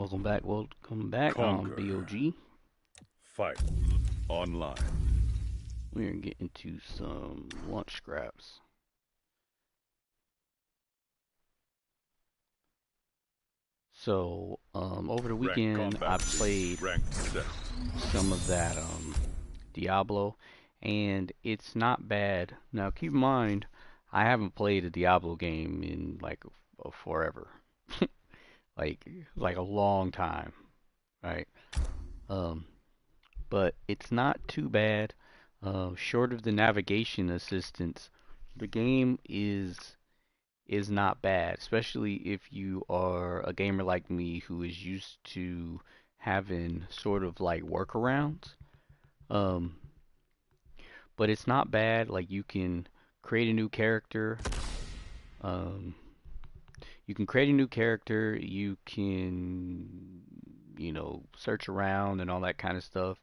Welcome back on B.O.G. Fight online. We're getting to some lunch scraps. So, over the weekend I played some of that Diablo, and it's not bad. Now keep in mind, I haven't played a Diablo game in like forever. like a long time, right? But it's not too bad. Short of the navigation assistance, the game is not bad, especially if you are a gamer like me who is used to having sort of like workarounds. But it's not bad. Like you can create a new character. You can create a new character. You can, search around and all that kind of stuff.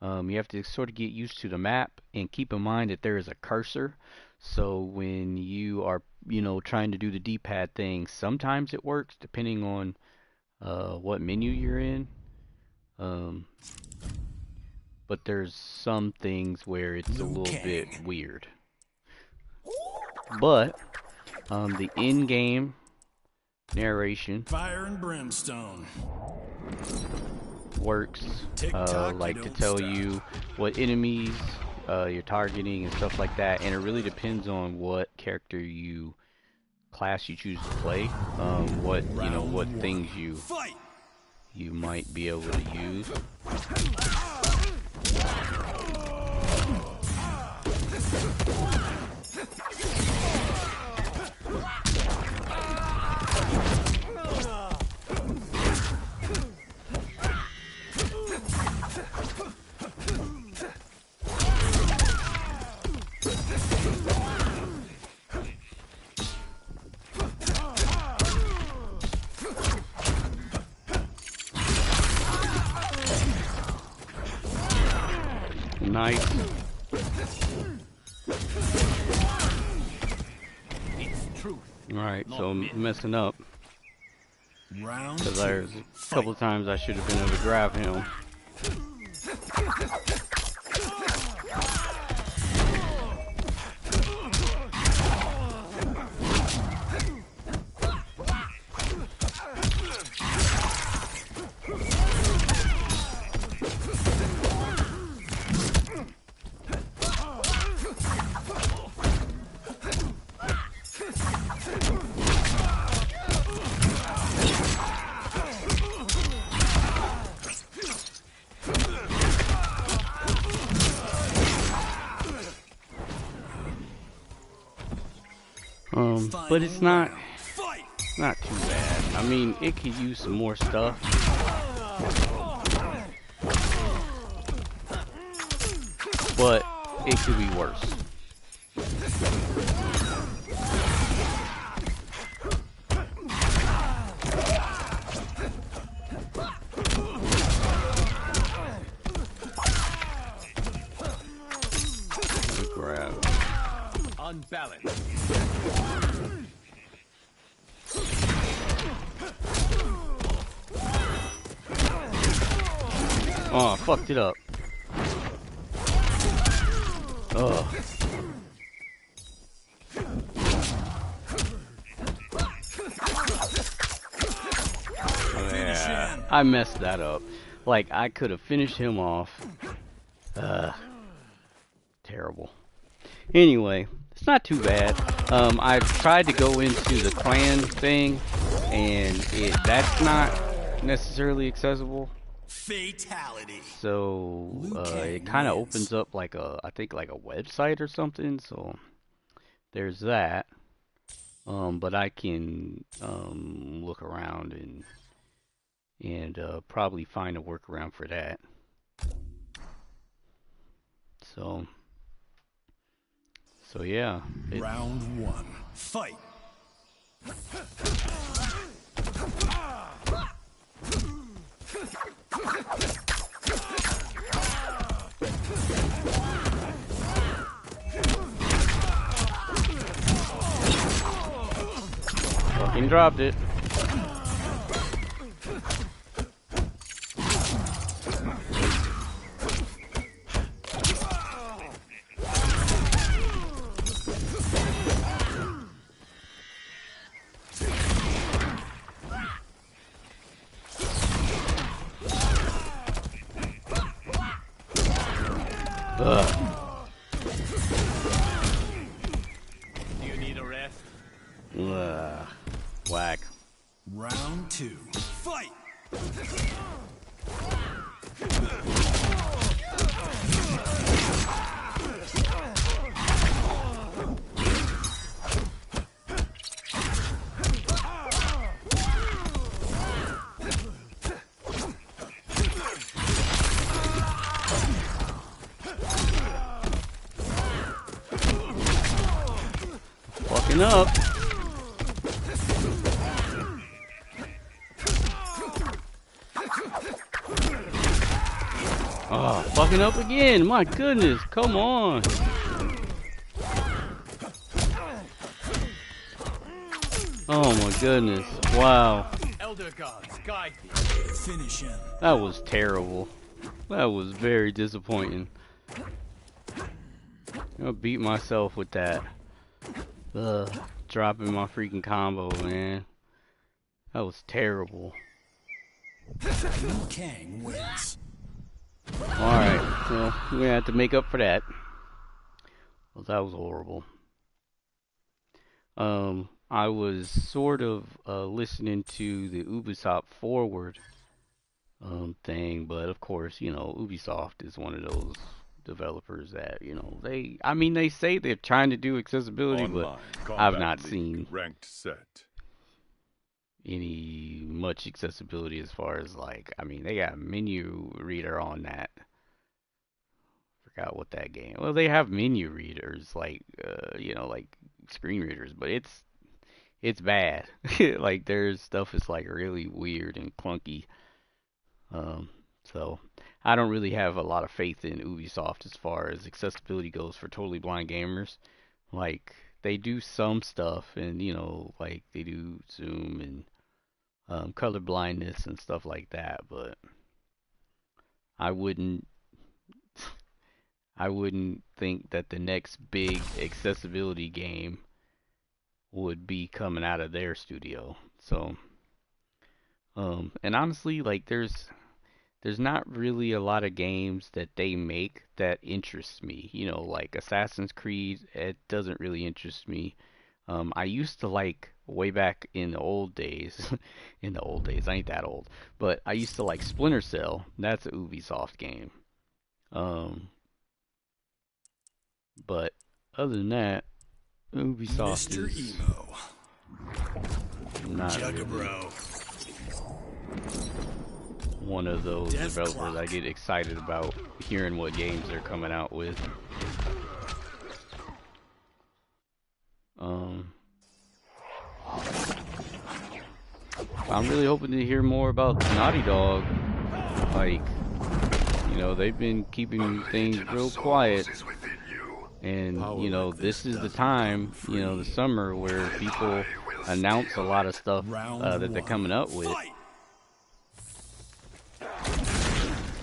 You have to sort of get used to the map and keep in mind that there is a cursor. So when you are, trying to do the D-pad thing, sometimes it works depending on what menu you're in. But there's some things where it's a little bit weird. But the in-game narration Fire and brimstone works, like to tell you what enemies you're targeting and stuff like that, and it really depends on what class you choose to play, what things you might be able to use. Nice. Alright, so I'm messing up. Because there's a couple times I should have been able to grab him. But it's not too bad. I mean, it could use some more stuff. But it could be worse. Grab. Unbalanced. Oh, I fucked it up. Ugh. Oh, yeah, I messed that up. Like, I could have finished him off. Terrible. Anyway, it's not too bad. I tried to go into the clan thing, and that's not necessarily accessible. Fatality. So it kind of opens up like I think like a website or something. So there's that. But I can look around and probably find a workaround for that. So yeah. Round one. Fight. Fucking dropped it. Ugh. Whack. Round 2. Fight! Fucking up. Oh, fucking up again. My goodness. Come on. Oh my goodness. Wow. Elder gods, guide me. Finish him. That was terrible. That was very disappointing. I beat myself with that. Ugh. Dropping my freaking combo, man. That was terrible. Liu Kang wins. Alright, well, we're gonna have to make up for that. Well, that was horrible. I was sort of listening to the Ubisoft Forward thing, but of course, you know, Ubisoft is one of those developers that, you know, they say they're trying to do accessibility, Online, but I've Kombat not League, seen ranked set. any much accessibility as far as like, I mean, they got a menu reader on that. Forgot what that game. Well, they have menu readers like, you know, like screen readers, but it's bad. Like their stuff is like really weird and clunky. Um, so I don't really have a lot of faith in Ubisoft as far as accessibility goes for totally blind gamers. Like they do some stuff, and you know, like they do zoom and color blindness and stuff like that, but I wouldn't I wouldn't think that the next big accessibility game would be coming out of their studio. So, and honestly, like there's not really a lot of games that they make that interests me. You know, like Assassin's Creed, it doesn't really interest me. I used to like way back in the old days, in the old days, I ain't that old, but I used to like Splinter Cell. That's a Ubisoft game. Um, but other than that, Ubisoft Mr. is Emo. not really Juggabro. one of those Death developers Clock. I get excited about hearing what games they're coming out with. I'm really hoping to hear more about Naughty Dog. Like, you know, they've been keeping things real quiet. And, you know, this is the time, you know, the summer where people announce a lot of stuff that they're coming up with.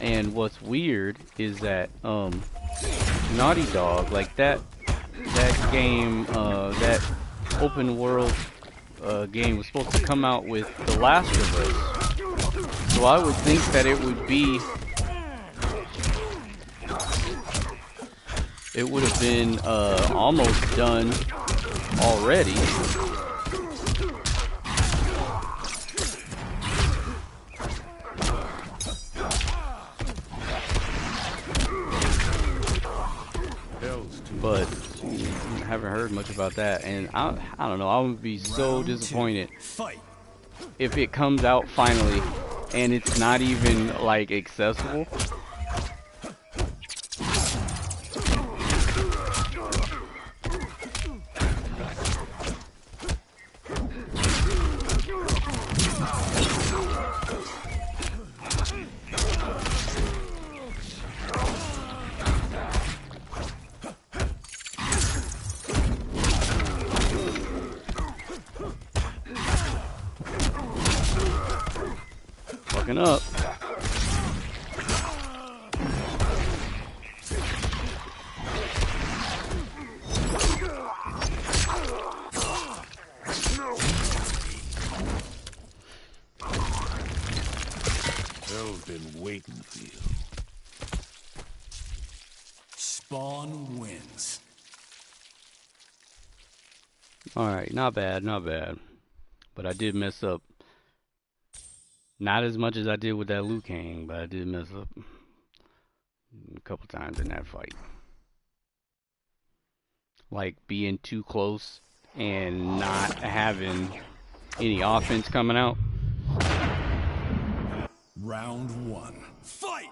And what's weird is that Naughty Dog, like that game, that open world game was supposed to come out with The Last of Us. So I would think that it would have been almost done already. But I haven't heard much about that, and I don't know. I would be so disappointed if it comes out finally and it's not even like accessible. Fucking up. Hell's been waiting for you. Spawn wins. Alright, not bad, not bad. But I did mess up. Not as much as I did with that Liu Kang, but I did mess up a couple times in that fight. Like being too close and not having any offense coming out. Round 1. Fight!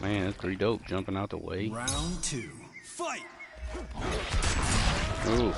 Man, that's pretty dope, jumping out the way. Round 2. Fight! Ooh.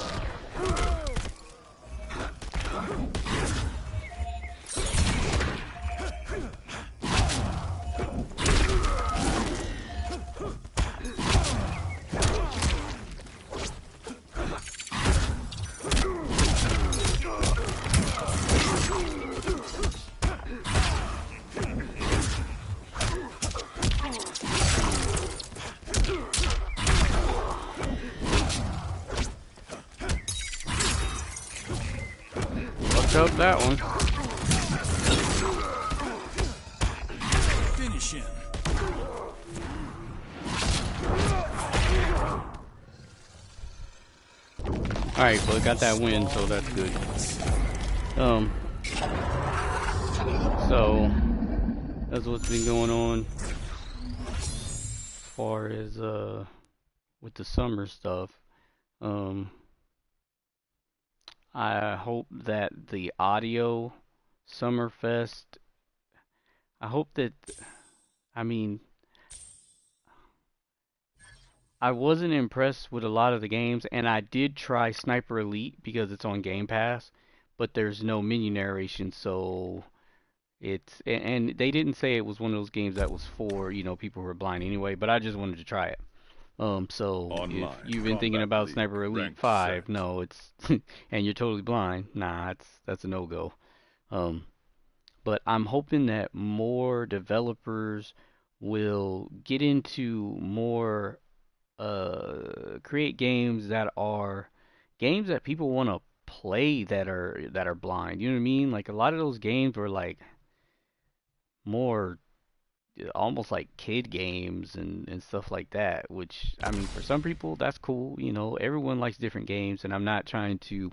Up that one. Finish him. Alright, but got that win, so that's good. So that's what's been going on as far as with the summer stuff. I hope that the audio Summerfest, I hope that, I mean, I wasn't impressed with a lot of the games, and I did try Sniper Elite because it's on Game Pass, but there's no menu narration, so it's, and they didn't say it was one of those games that was for, you know, people who are blind anyway, but I just wanted to try it. So Online, if you've been thinking about League, Sniper Elite ranked 5, set. no, it's and you're totally blind. Nah, that's a no-go. But I'm hoping that more developers will get into more create games that are games that people want to play that are blind. You know what I mean? Like a lot of those games were like more almost like kid games and stuff like that, which I mean for some people that's cool, you know, everyone likes different games and I'm not trying to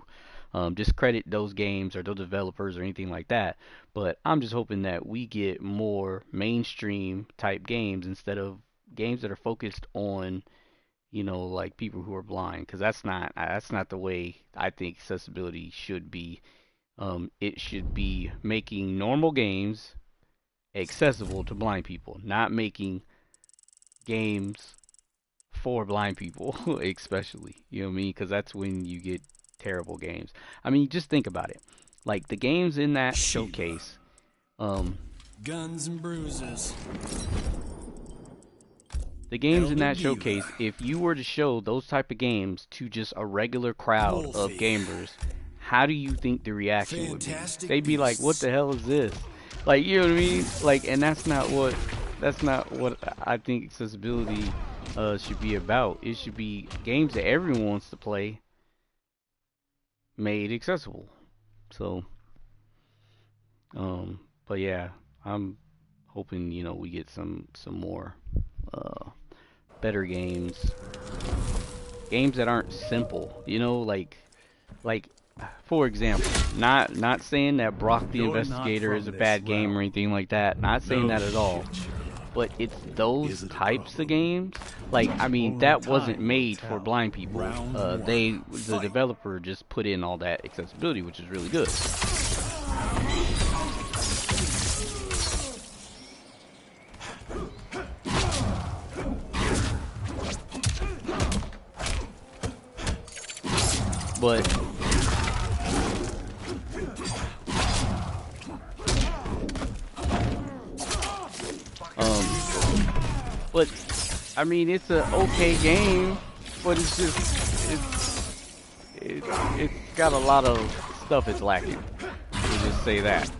discredit those games or those developers or anything like that, but I'm just hoping that we get more mainstream type games instead of games that are focused on, you know, like people who are blind, because that's not the way I think accessibility should be. It should be making normal games accessible to blind people, not making games for blind people, especially. You know what I mean? Because that's when you get terrible games. I mean, just think about it. Like the games in that Shiva. showcase, Guns and bruises. the games in Elder that showcase, Diva. if you were to show those type of games to just a regular crowd of Wolfie. gamers, how do you think the reaction would be? Fantastic They'd be like, "What beasts. the hell is this?" Like, you know what I mean? Like, and that's not what I think accessibility should be about. It should be games that everyone wants to play made accessible. So, but yeah, I'm hoping, you know, we get some more better games, games that aren't simple. You know, like for example, not saying that Brock the You're not Investigator is a from bad this game or realm. anything like that. Not saying No that at all. future. But it's those Is it a types of problem? games. Like, I mean, Only that time wasn't will made for tell. blind people. Round The one. Fight. developer just put in all that accessibility, which is really good. But but I mean, it's a okay game, but it's just it's got a lot of stuff is lacking. We'll just say that.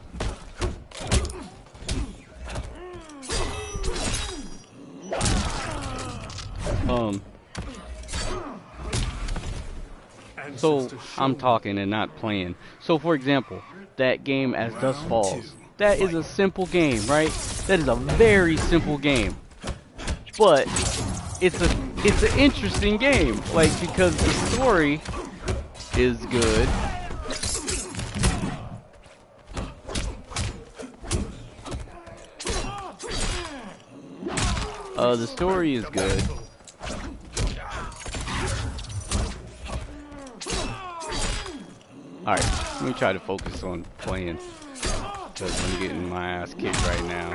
So I'm talking and not playing. So for example, that game As Dusk Falls, that is a simple game, right? That is a very simple game. But it's an interesting game, like, because the story is good. The story is good. Alright, let me try to focus on playing, because I'm getting my ass kicked right now.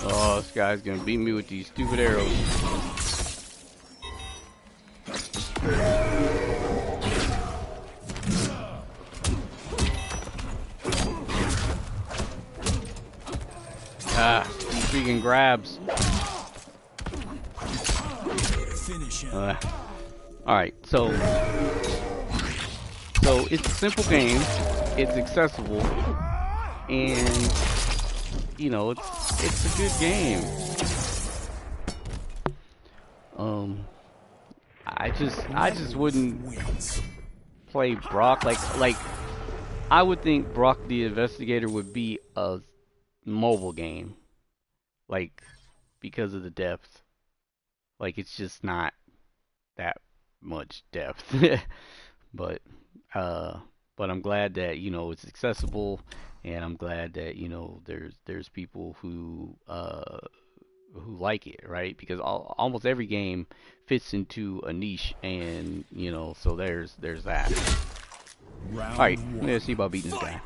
Oh, this guy's gonna beat me with these stupid arrows. Ah, these freaking grabs. Alright, so it's a simple game, it's accessible, and you know, it's a good game. I just wouldn't play Brock like I would think Brock the Investigator would be a mobile game, like, because of the depth. Like, it's just not that much depth. but I'm glad that, you know, it's accessible, and I'm glad that, you know, there's people who like it, right? Because almost every game fits into a niche, and you know, so there's that. All right, let's see about beating this guy.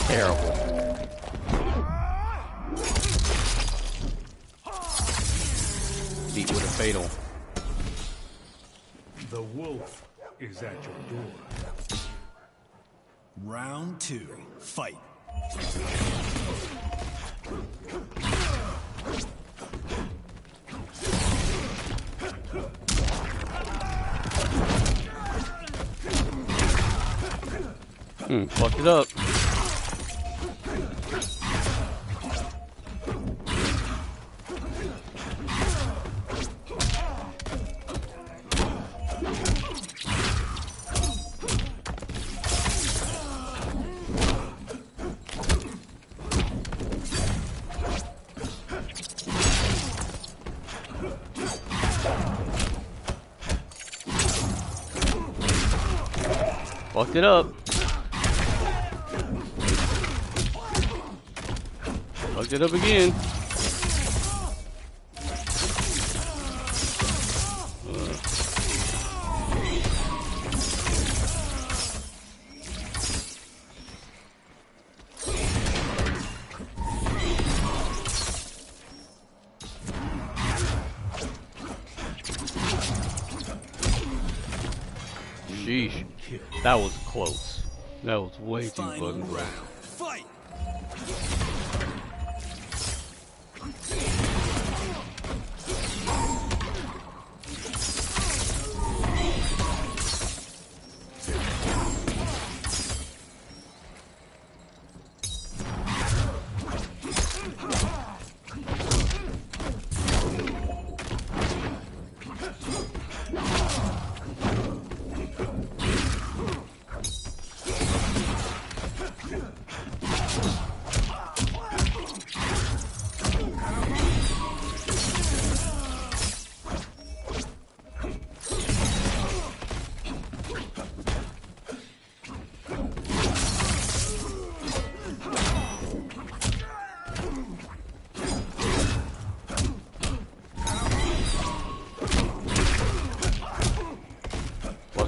Terrible. Beat with a fatal. The wolf is at your door. Round 2, fight. Fucked it up. Fucked it up. Fucked it up again. Sheesh. That was close. That was way too fucking close. Fight.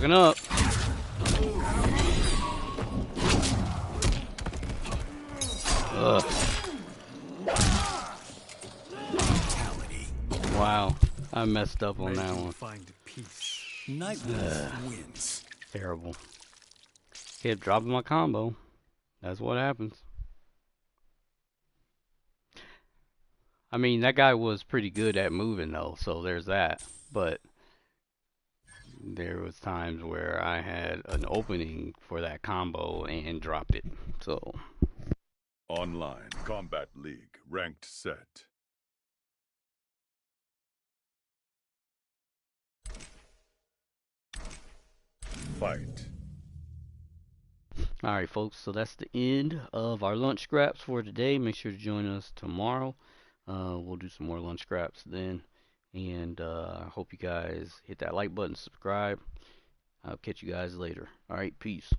Walking up. Ugh. Wow, I messed up on that one. Find peace. Nightwolf wins. Terrible. Kept dropping my combo. That's what happens. I mean, that guy was pretty good at moving though, so there's that. But there was times where I had an opening for that combo and dropped it. So Online Combat League ranked set. Fight. alright folks, so that's the end of our lunch scraps for today. Make sure to join us tomorrow. We'll do some more lunch scraps then. And I hope you guys hit that like button, subscribe. I'll catch you guys later. Alright, peace.